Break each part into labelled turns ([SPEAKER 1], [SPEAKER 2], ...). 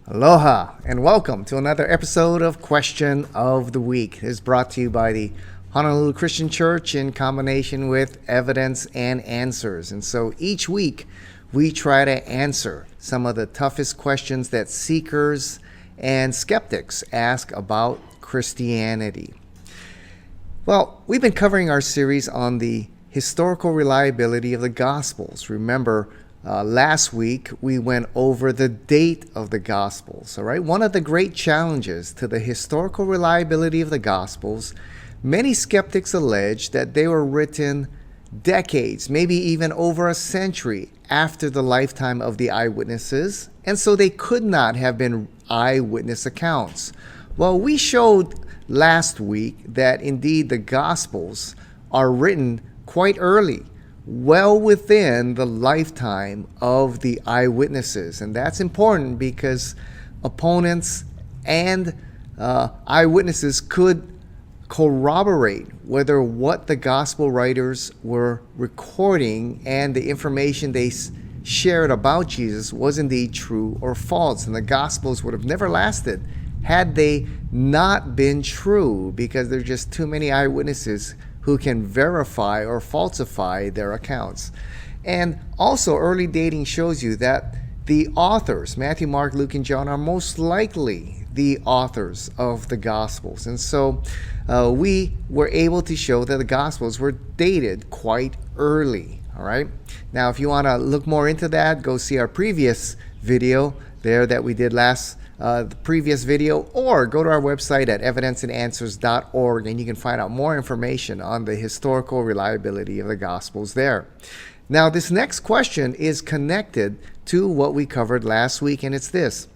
[SPEAKER 1] Aloha and welcome to another episode of Question of the Week. It is brought to you by the Honolulu Christian Church in combination with Evidence and Answers. And so each week we try to answer some of the toughest questions that seekers and skeptics ask about Christianity. Well, we've been covering our series on the historical reliability of the Gospels. Remember, last week, we went over the date of the Gospels. All right, one of the great challenges to the historical reliability of the Gospels, many skeptics allege that they were written decades, maybe even over a century after the lifetime of the eyewitnesses, and so they could not have been eyewitness accounts. Well, we showed last week that indeed the Gospels are written quite early, well within the lifetime of the eyewitnesses. And that's important because opponents and eyewitnesses could corroborate whether what the gospel writers were recording and the information they shared about Jesus was indeed true or false. And the gospels would have never lasted had they not been true, because there are just too many eyewitnesses who can verify or falsify their accounts. And also, early dating shows you that the authors, Matthew, Mark, Luke, and John, are most likely the authors of the Gospels. And so we were able to show that the Gospels were dated quite early. All right. Now, if you want to look more into that, go see our previous video there that we did the previous video, or go to our website at evidenceandanswers.org and you can find out more information on the historical reliability of the Gospels there. Now, this next question is connected to what we covered last week, and it's this.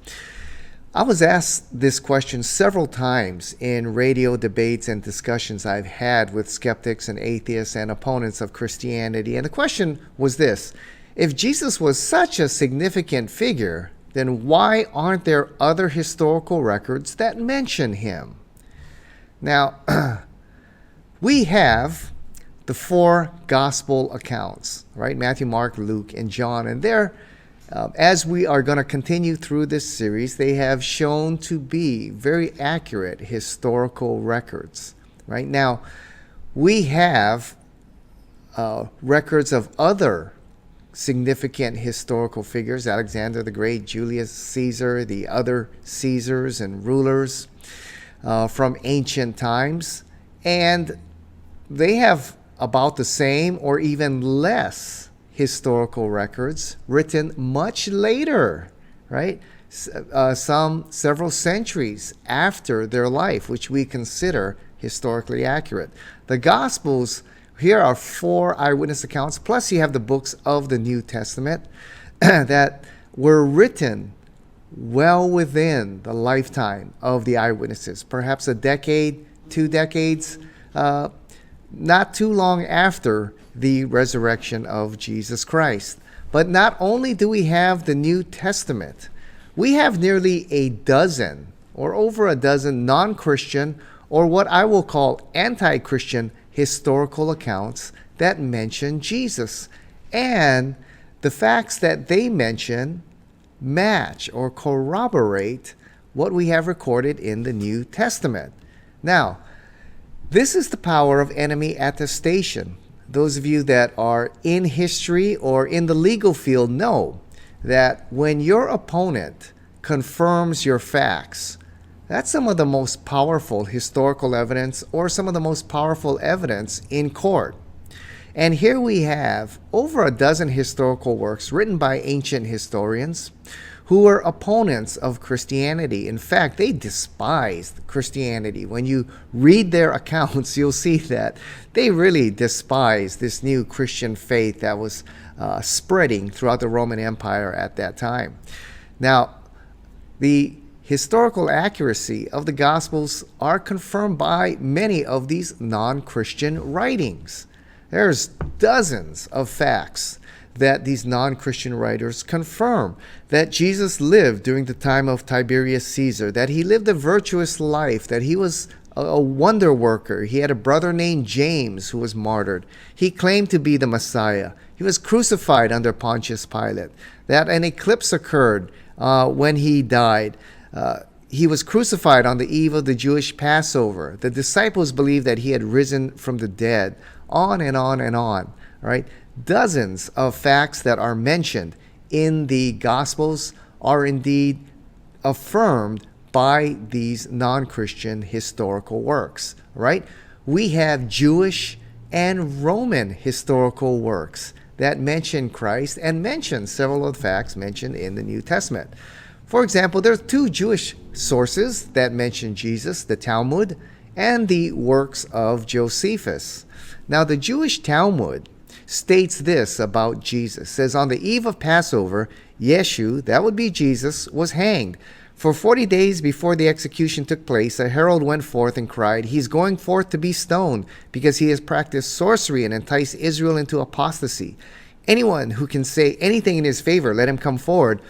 [SPEAKER 1] I was asked this question several times in radio debates and discussions I've had with skeptics and atheists and opponents of Christianity, and the question was this: if Jesus was such a significant figure, then why aren't there other historical records that mention him? Now, we have the four gospel accounts, right? Matthew, Mark, Luke, and John. And there, as we are going to continue through this series, they have shown to be very accurate historical records, right? Now, we have records of other significant historical figures: Alexander the Great, Julius Caesar, the other Caesars and rulers from ancient times. And they have about the same or even less historical records written much later, right? Several centuries after their life, which we consider historically accurate. The Gospels, here are four eyewitness accounts, plus you have the books of the New Testament that were written well within the lifetime of the eyewitnesses, perhaps a decade, 2 decades, not too long after the resurrection of Jesus Christ. But not only do we have the New Testament, we have nearly a dozen or over a dozen non-Christian, or what I will call anti-Christian, historical accounts that mention Jesus. And the facts that they mention match or corroborate what we have recorded in the New Testament. Now, this is the power of enemy attestation. Those of you that are in history or in the legal field know that when your opponent confirms your facts, that's some of the most powerful historical evidence, or some of the most powerful evidence in court. And here we have over a dozen historical works written by ancient historians who were opponents of Christianity. In fact, they despised Christianity. When you read their accounts, you'll see that they really despised this new Christian faith that was spreading throughout the Roman Empire at that time. Now, the historical accuracy of the Gospels are confirmed by many of these non-Christian writings. There's dozens of facts that these non-Christian writers confirm: that Jesus lived during the time of Tiberius Caesar, that he lived a virtuous life, that he was a wonder worker. He had a brother named James who was martyred. He claimed to be the Messiah. He was crucified under Pontius Pilate. That an eclipse occurred when he died. He was crucified on the eve of the Jewish Passover. The disciples believed that he had risen from the dead. On and on and on. Right? Dozens of facts that are mentioned in the Gospels are indeed affirmed by these non-Christian historical works. Right? We have Jewish and Roman historical works that mention Christ and mention several of the facts mentioned in the New Testament. For example, there are two Jewish sources that mention Jesus, the Talmud and the works of Josephus. Now, the Jewish Talmud states this about Jesus. It says, on the eve of Passover, Yeshu, that would be Jesus, was hanged. For 40 days before the execution took place, a herald went forth and cried, he's going forth to be stoned because he has practiced sorcery and enticed Israel into apostasy. Anyone who can say anything in his favor, let him come forward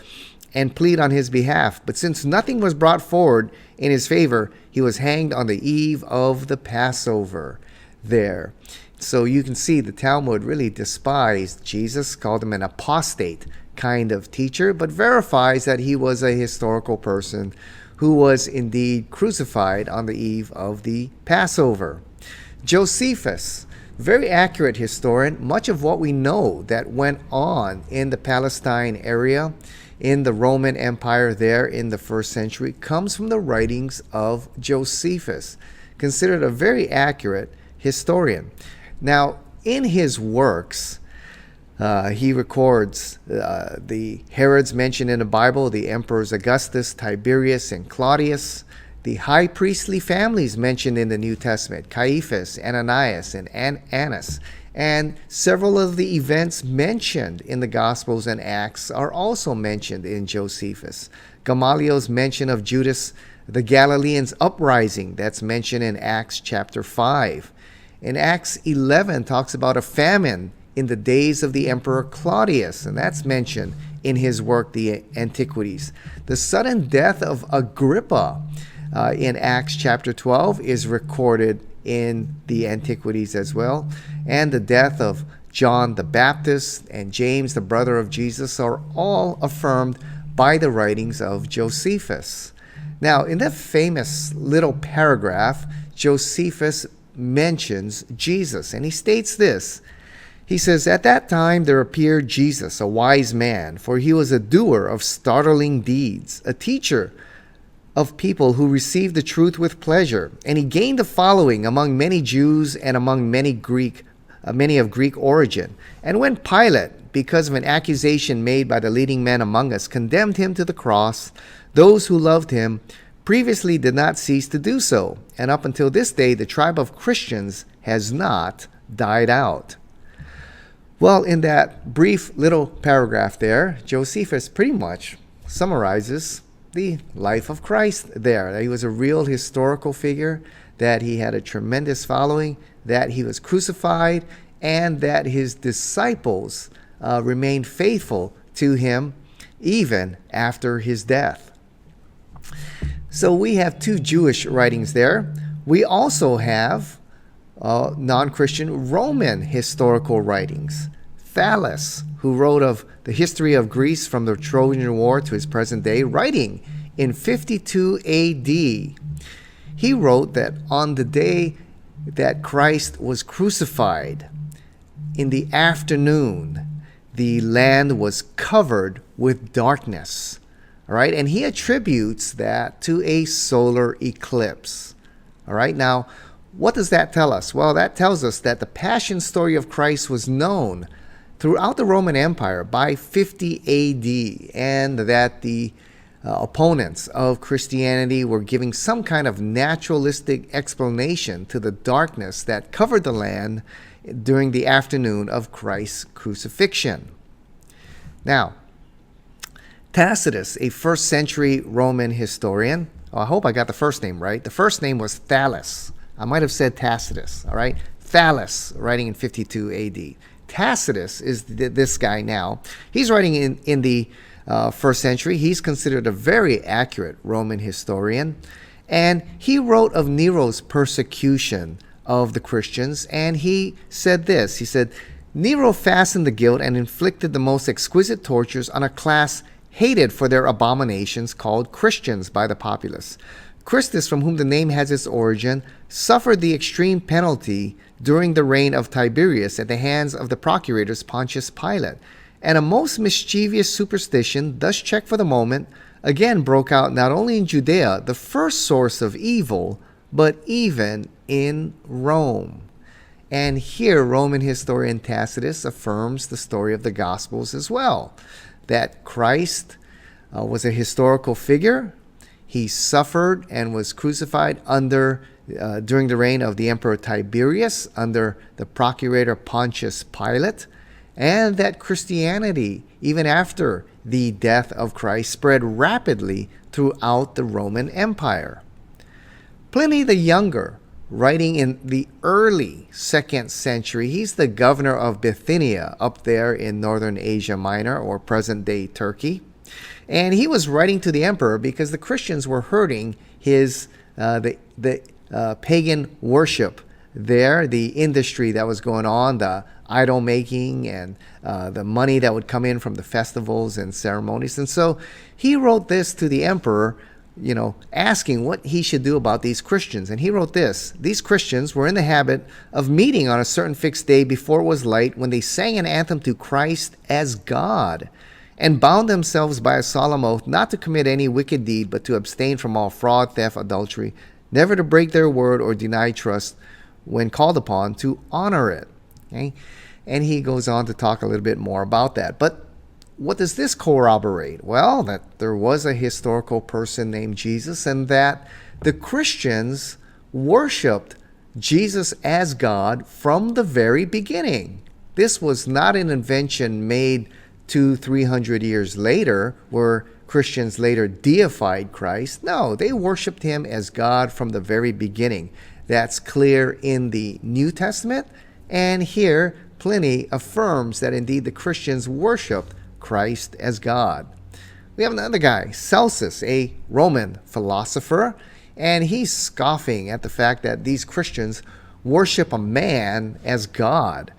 [SPEAKER 1] and plead on his behalf. But since nothing was brought forward in his favor, he was hanged on the eve of the Passover there. So you can see the Talmud really despised Jesus, called him an apostate kind of teacher, but verifies that he was a historical person who was indeed crucified on the eve of the Passover. Josephus, very accurate historian. Much of what we know that went on in the Palestine area, in the Roman Empire there in the first century, comes from the writings of Josephus, considered a very accurate historian. Now, in his works, he records the Herods mentioned in the Bible, the emperors Augustus, Tiberius, and Claudius, the high priestly families mentioned in the New Testament, Caiaphas, Ananias, and Annas, and several of the events mentioned in the Gospels and Acts are also mentioned in Josephus. Gamaliel's mention of Judas the Galilean's uprising, that's mentioned in Acts chapter 5. In Acts 11 talks about a famine in the days of the Emperor Claudius, and that's mentioned in his work, The Antiquities. The sudden death of Agrippa in Acts chapter 12 is recorded in the Antiquities as well. And the death of John the Baptist and James, the brother of Jesus, are all affirmed by the writings of Josephus. Now, in that famous little paragraph, Josephus mentions Jesus, and he states this. He says, at that time there appeared Jesus, a wise man, for he was a doer of startling deeds, a teacher of people who received the truth with pleasure, and he gained a following among many Jews and among many of Greek origin. And when Pilate, because of an accusation made by the leading men among us, condemned him to the cross, those who loved him previously did not cease to do so, and up until this day the tribe of Christians has not died out. Well, in that brief little paragraph there, Josephus pretty much summarizes the life of Christ there. That he was a real historical figure, that he had a tremendous following, that he was crucified, and that his disciples remained faithful to him even after his death. So we have two Jewish writings there. We also have non-Christian Roman historical writings. Thales, who wrote of the history of Greece from the Trojan War to his present day, writing in 52 A.D., he wrote that on the day that Christ was crucified, in the afternoon, the land was covered with darkness. All right, and he attributes that to a solar eclipse. All right, now, what does that tell us? Well, that tells us that the passion story of Christ was known throughout the Roman Empire by 50 A.D., and that the opponents of Christianity were giving some kind of naturalistic explanation to the darkness that covered the land during the afternoon of Christ's crucifixion. Now, Tacitus, a first century Roman historian, I hope I got the first name right. The first name was Thales. I might have said Tacitus, all right? Thales, writing in 52 A.D. Tacitus is this guy now. He's writing in the first century. He's considered a very accurate Roman historian. And he wrote of Nero's persecution of the Christians. And he said this. He said, Nero fastened the guilt and inflicted the most exquisite tortures on a class hated for their abominations, called Christians by the populace. Christus, from whom the name has its origin, suffered the extreme penalty during the reign of Tiberius at the hands of the procurators Pontius Pilate. And a most mischievous superstition, thus checked for the moment, again broke out not only in Judea, the first source of evil, but even in Rome. And here, Roman historian Tacitus affirms the story of the Gospels as well, that Christ was a historical figure. He suffered and was crucified during the reign of the Emperor Tiberius, under the procurator Pontius Pilate, and that Christianity, even after the death of Christ, spread rapidly throughout the Roman Empire. Pliny the Younger, writing in the early 2nd century, he's the governor of Bithynia up there in northern Asia Minor, or present-day Turkey. And he was writing to the emperor because the Christians were hurting his pagan worship there, the industry that was going on, the idol making and the money that would come in from the festivals and ceremonies. And so he wrote this to the emperor, asking what he should do about these Christians. And he wrote this: these Christians were in the habit of meeting on a certain fixed day before it was light, when they sang an anthem to Christ as God, and bound themselves by a solemn oath not to commit any wicked deed, but to abstain from all fraud, theft, adultery, never to break their word or deny trust when called upon to honor it. Okay? And he goes on to talk a little bit more about that. But what does this corroborate? Well, that there was a historical person named Jesus, and that the Christians worshiped Jesus as God from the very beginning. This was not an invention made 200-300 years later, where Christians later deified Christ. No, they worshiped him as God from the very beginning. That's clear in the New Testament, and here Pliny affirms that indeed the Christians worshiped Christ as God. We have another guy, Celsus, a Roman philosopher, and he's scoffing at the fact that these Christians worship a man as God.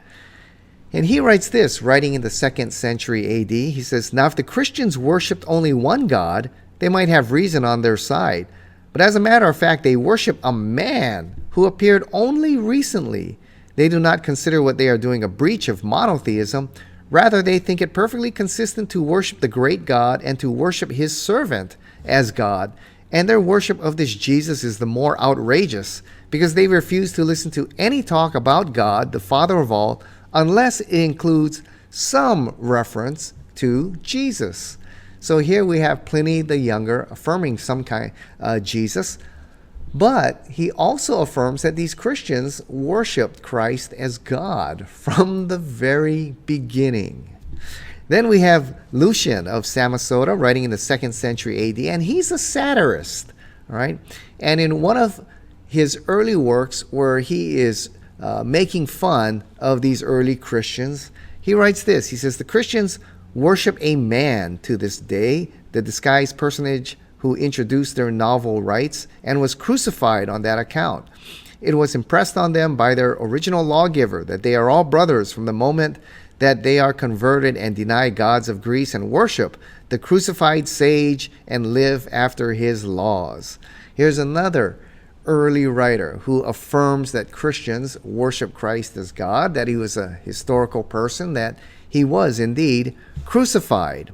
[SPEAKER 1] And he writes this, writing in the 2nd century AD. He says, "Now if the Christians worshipped only one God, they might have reason on their side. But as a matter of fact, they worship a man who appeared only recently. They do not consider what they are doing a breach of monotheism. Rather, they think it perfectly consistent to worship the great God and to worship his servant as God. And their worship of this Jesus is the more outrageous because they refuse to listen to any talk about God, the Father of all, unless it includes some reference to Jesus." So here we have Pliny the Younger affirming some kind of Jesus, but he also affirms that these Christians worshiped Christ as God from the very beginning. Then we have Lucian of Samosata, writing in the 2nd century AD, and he's a satirist, all right? And in one of his early works, where he is making fun of these early Christians, he writes this. He says, "The Christians worship a man to this day, the disguised personage who introduced their novel rites and was crucified on that account. It was impressed on them by their original lawgiver that they are all brothers from the moment that they are converted and deny gods of Greece and worship the crucified sage and live after his laws." Here's another early writer who affirms that Christians worship Christ as God, that he was a historical person, that he was indeed crucified.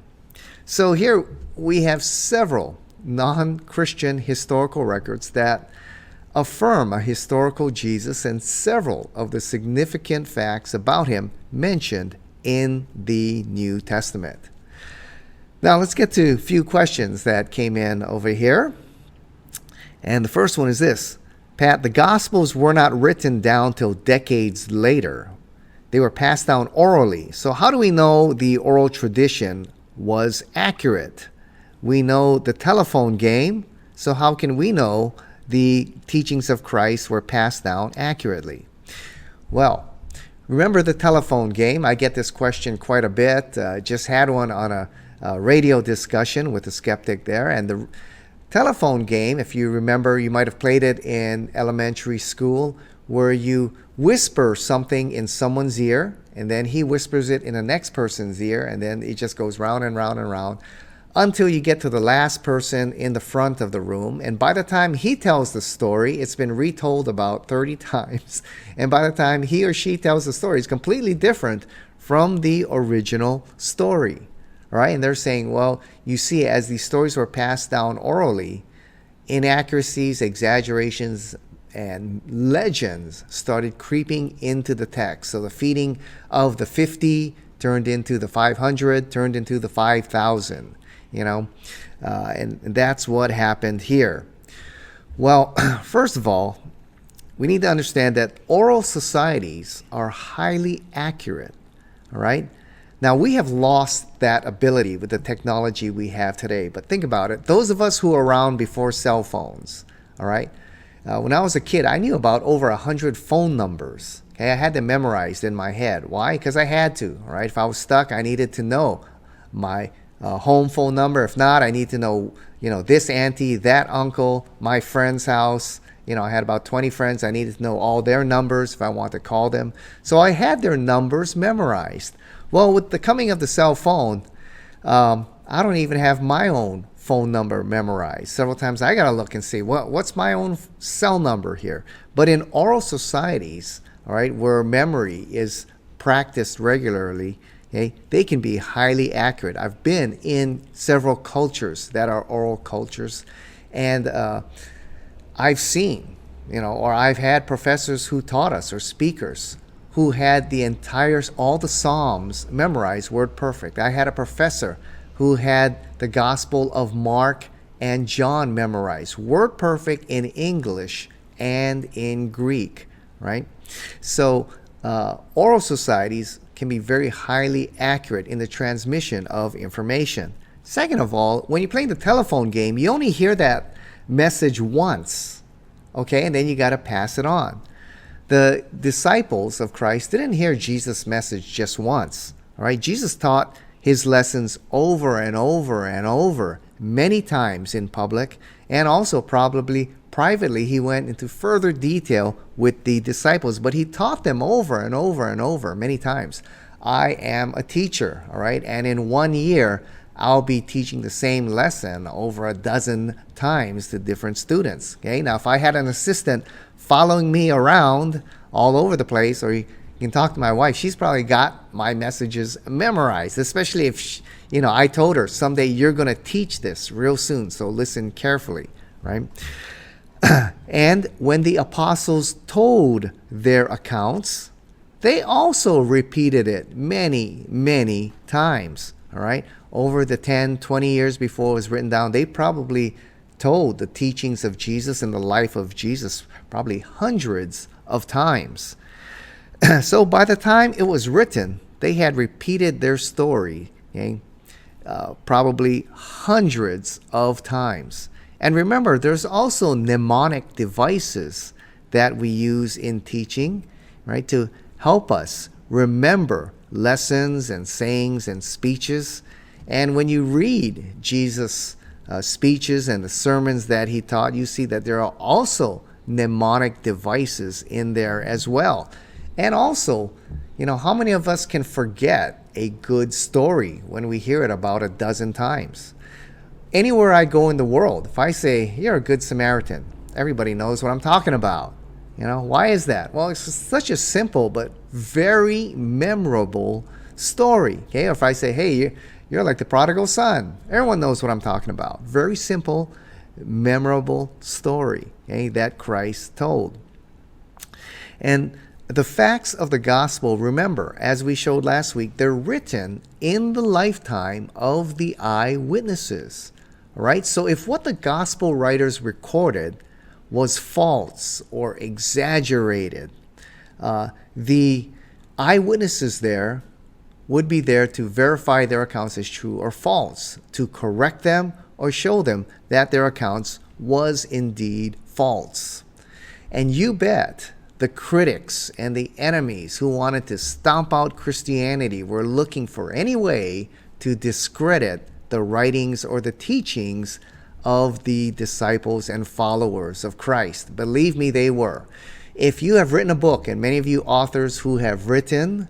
[SPEAKER 1] So here we have several non-Christian historical records that affirm a historical Jesus and several of the significant facts about him mentioned in the New Testament. Now let's get to a few questions that came in over here. And the first one is this: Pat, the Gospels were not written down till decades later. They were passed down orally. So how do we know the oral tradition was accurate? We know the telephone game, so how can we know the teachings of Christ were passed down accurately? Well, remember the telephone game? I get this question quite a bit. Just had one on a radio discussion with a skeptic there. And the telephone game, if you remember, you might have played it in elementary school, where you whisper something in someone's ear, and then he whispers it in the next person's ear, and then it just goes round and round and round until you get to the last person in the front of the room. And by the time he tells the story, it's been retold about 30 times. And by the time he or she tells the story, it's completely different from the original story. All right? And they're saying, well, you see, as these stories were passed down orally, inaccuracies, exaggerations, and legends started creeping into the text. So the feeding of the 50 turned into the 500, turned into the 5,000. And that's what happened here. Well, first of all, we need to understand that oral societies are highly accurate, all right? Now, we have lost that ability with the technology we have today, but think about it. Those of us who were around before cell phones, all right? When I was a kid, I knew about over 100 phone numbers. Okay? I had them memorized in my head. Why? Because I had to, all right? If I was stuck, I needed to know my home phone number. If not, I need to know, this auntie, that uncle, my friend's house. I had about 20 friends. I needed to know all their numbers if I wanted to call them. So I had their numbers memorized. Well, with the coming of the cell phone, I don't even have my own phone number memorized. Several times I got to look and see, what's my own cell number here? But in oral societies, all right, where memory is practiced regularly, okay, they can be highly accurate. I've been in several cultures that are oral cultures, and I've seen, or I've had professors who taught us, or speakers who had all the Psalms memorized word perfect. I had a professor who had the Gospel of Mark and John memorized word perfect in English and in Greek, right? So oral societies can be very highly accurate in the transmission of information. Second of all, when you're playing the telephone game, you only hear that message once, okay? And then you got to pass it on. The disciples of Christ didn't hear Jesus' message just once, all right? Jesus taught his lessons over and over and over, many times in public, and also probably privately he went into further detail with the disciples, but he taught them over and over and over many times. I am a teacher, all right? And in 1 year, I'll be teaching the same lesson over a dozen times to different students, okay? Now, if I had an assistant following me around all over the place, or you can talk to my wife, she's probably got my messages memorized, especially if, I told her, someday you're going to teach this real soon, so listen carefully, right? And when the apostles told their accounts, they also repeated it many, many times, all right? Over the 10, 20 years before it was written down, they probably told the teachings of Jesus and the life of Jesus probably hundreds of times. So by the time it was written, they had repeated their story, okay, probably hundreds of times. And remember, there's also mnemonic devices that we use in teaching, right, to help us remember lessons and sayings and speeches. And when you read Jesus' speeches and the sermons that he taught, you see that there are also mnemonic devices in there as well. And also, how many of us can forget a good story when we hear it about a dozen times? Anywhere I go in the world, if I say, you're a good Samaritan, everybody knows what I'm talking about. Why is that? Well, it's such a simple but very memorable story. Okay, or if I say, hey, you're like the prodigal son, everyone knows what I'm talking about. Very simple, memorable story, okay, that Christ told. And the facts of the gospel, remember, as we showed last week, they're written in the lifetime of the eyewitnesses. All right? So if what the gospel writers recorded was false or exaggerated, the eyewitnesses there would be there to verify their accounts as true or false, to correct them or show them that their accounts was indeed false. And you bet the critics and the enemies who wanted to stomp out Christianity were looking for any way to discredit the writings or the teachings of the disciples and followers of Christ. Believe me, they were. If you have written a book, and many of you authors who have written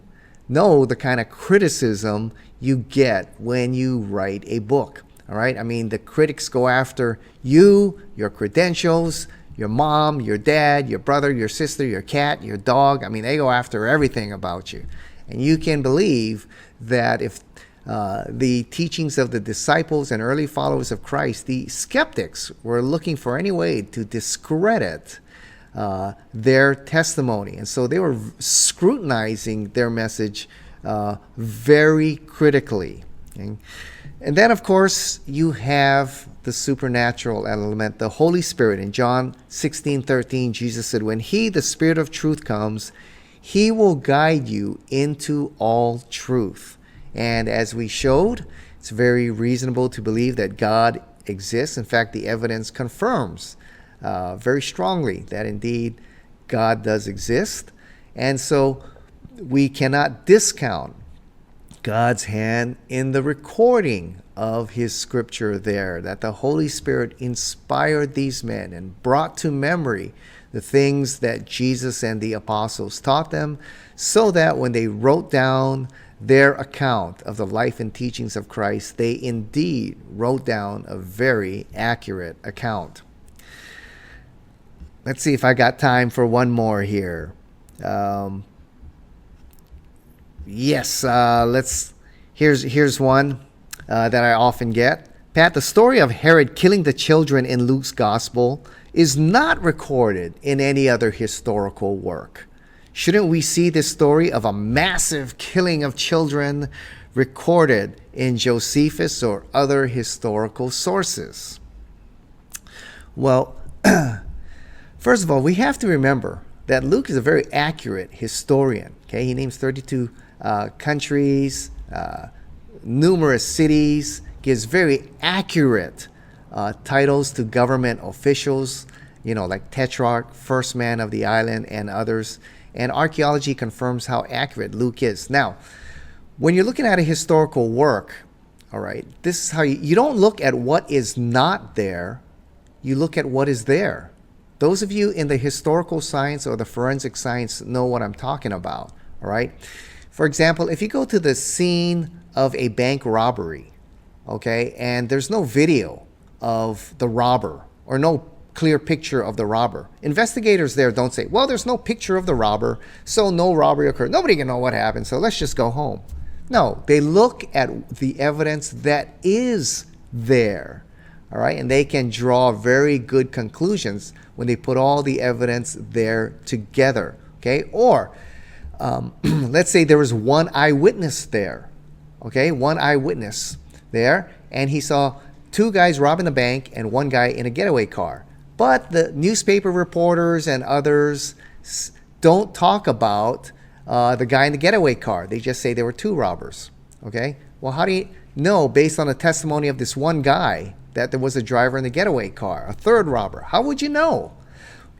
[SPEAKER 1] know the kind of criticism you get when you write a book. All right. I mean, the critics go after you, your credentials, your mom, your dad, your brother, your sister, your cat, your dog. I mean, they go after everything about you. And you can believe that if the teachings of the disciples and early followers of Christ, the skeptics were looking for any way to discredit their testimony. And so they were scrutinizing their message very critically. Okay? And then, of course, you have the supernatural element, the Holy Spirit. In John 16:13, Jesus said, when He, the Spirit of truth, comes, He will guide you into all truth. And as we showed, it's very reasonable to believe that God exists. In fact, the evidence confirms very strongly that indeed God does exist. And so we cannot discount God's hand in the recording of His scripture there, that the Holy Spirit inspired these men and brought to memory the things that Jesus and the apostles taught them, so that when they wrote down their account of the life and teachings of Christ, they indeed wrote down a very accurate account. Let's see if I got time for one more here. Yes, here's one that I often get. Pat, the story of Herod killing the children in Luke's gospel is not recorded in any other historical work. Shouldn't we see this story of a massive killing of children recorded in Josephus or other historical sources? Well, first of all, we have to remember that Luke is a very accurate historian. Okay, he names 32 countries, numerous cities, gives very accurate titles to government officials, like Tetrarch, first man of the island, and others. And archaeology confirms how accurate Luke is. Now, when you're looking at a historical work, all right, this is how you don't look at what is not there, you look at what is there. Those of you in the historical science or the forensic science know what I'm talking about, all right? For example, if you go to the scene of a bank robbery, okay, and there's no video of the robber or no clear picture of the robber, investigators there don't say, well, there's no picture of the robber, so no robbery occurred. Nobody can know what happened, so let's just go home. No, they look at the evidence that is there, all right, and they can draw very good conclusions when they put all the evidence there together, okay? Or let's say there was one eyewitness there, okay? One eyewitness there, and he saw two guys robbing the bank and one guy in a getaway car. But the newspaper reporters and others don't talk about the guy in the getaway car. They just say there were two robbers, okay? Well, how do you know, based on the testimony of this one guy, that there was a driver in the getaway car, a third robber? How would you know?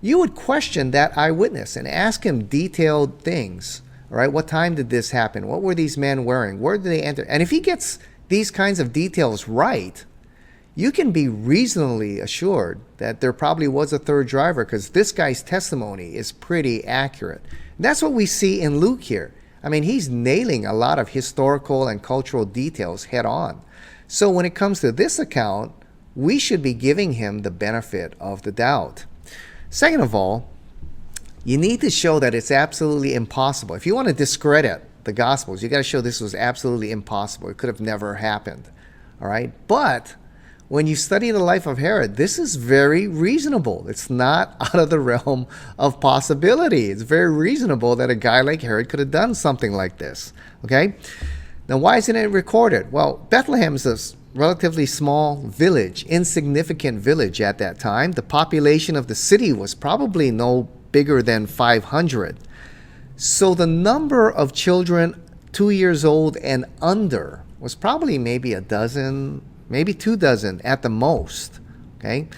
[SPEAKER 1] You would question that eyewitness and ask him detailed things, all right? What time did this happen? What were these men wearing? Where did they enter? And if he gets these kinds of details right, you can be reasonably assured that there probably was a third driver, because this guy's testimony is pretty accurate. And that's what we see in Luke here. I mean, he's nailing a lot of historical and cultural details head on. So when it comes to this account, we should be giving him the benefit of the doubt. Second of all, you need to show that it's absolutely impossible. If you want to discredit the Gospels, you got to show this was absolutely impossible. It could have never happened. All right? But when you study the life of Herod, this is very reasonable. It's not out of the realm of possibility. It's very reasonable that a guy like Herod could have done something like this. Okay? Now, why isn't it recorded? Well, Bethlehem is a relatively small village, insignificant village at that time. The population of the city was probably no bigger than 500. So the number of children 2 years old and under was probably maybe a dozen, maybe 2 dozen at the most, okay?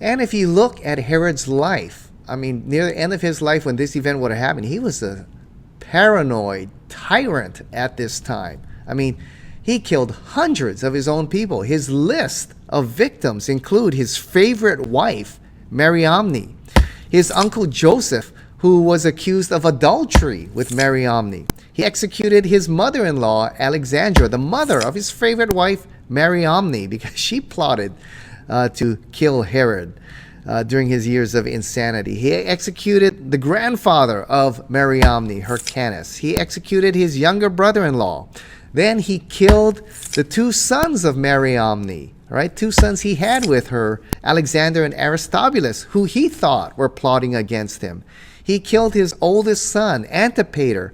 [SPEAKER 1] And if you look at Herod's life, I mean, near the end of his life when this event would have happened, he was a paranoid tyrant at this time. I mean, he killed hundreds of his own people. His list of victims include his favorite wife, Mariamne, his uncle Joseph, who was accused of adultery with Mariamne. He executed his mother-in-law, Alexandra, the mother of his favorite wife, Mariamne because she plotted to kill Herod during his years of insanity. He executed the grandfather of Mariamne, Hyrcanus. He executed his younger brother-in-law. Then he killed the two sons of Mariamne, right? Two sons he had with her, Alexander and Aristobulus, who he thought were plotting against him. He killed his oldest son, Antipater,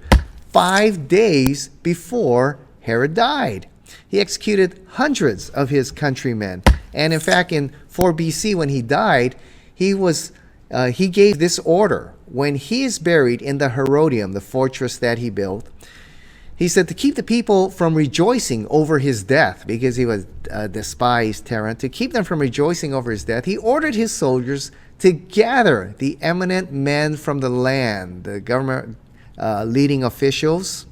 [SPEAKER 1] 5 days before Herod died. He executed hundreds of his countrymen. And in fact, in 4 BC, when he died, he gave this order. When he is buried in the Herodium, the fortress that he built, he said to keep the people from rejoicing over his death, because he was a despised tyrant, to keep them from rejoicing over his death, he ordered his soldiers to gather the eminent men from the land, the government leading officials,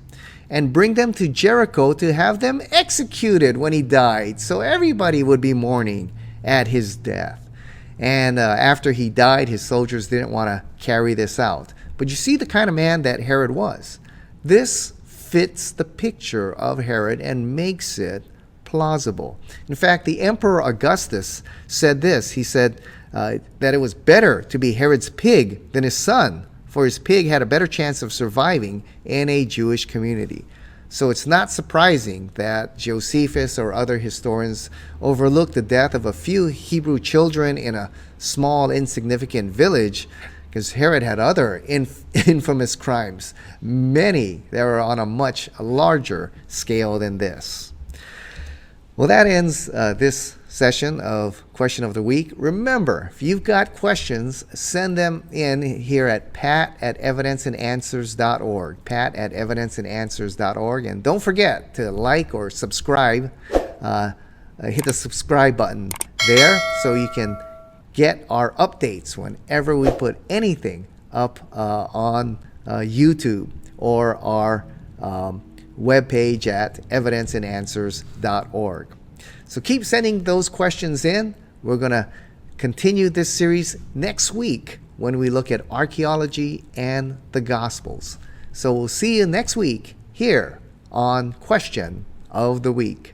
[SPEAKER 1] and bring them to Jericho to have them executed when he died. So everybody would be mourning at his death. And after he died, his soldiers didn't want to carry this out. But you see the kind of man that Herod was. This fits the picture of Herod and makes it plausible. In fact, the Emperor Augustus said this. He said that it was better to be Herod's pig than his son, for his pig had a better chance of surviving in a Jewish community. So it's not surprising that Josephus or other historians overlooked the death of a few Hebrew children in a small, insignificant village, because Herod had other infamous crimes, many that were on a much larger scale than this. Well, that ends this session of Question of the Week. Remember, if you've got questions, send them in here at pat@evidenceandanswers.org, pat@evidenceandanswers.org. And don't forget to like or subscribe. Hit the subscribe button there so you can get our updates whenever we put anything up on YouTube or our webpage at evidenceandanswers.org. So keep sending those questions in. We're going to continue this series next week when we look at archaeology and the Gospels. So we'll see you next week here on Question of the Week.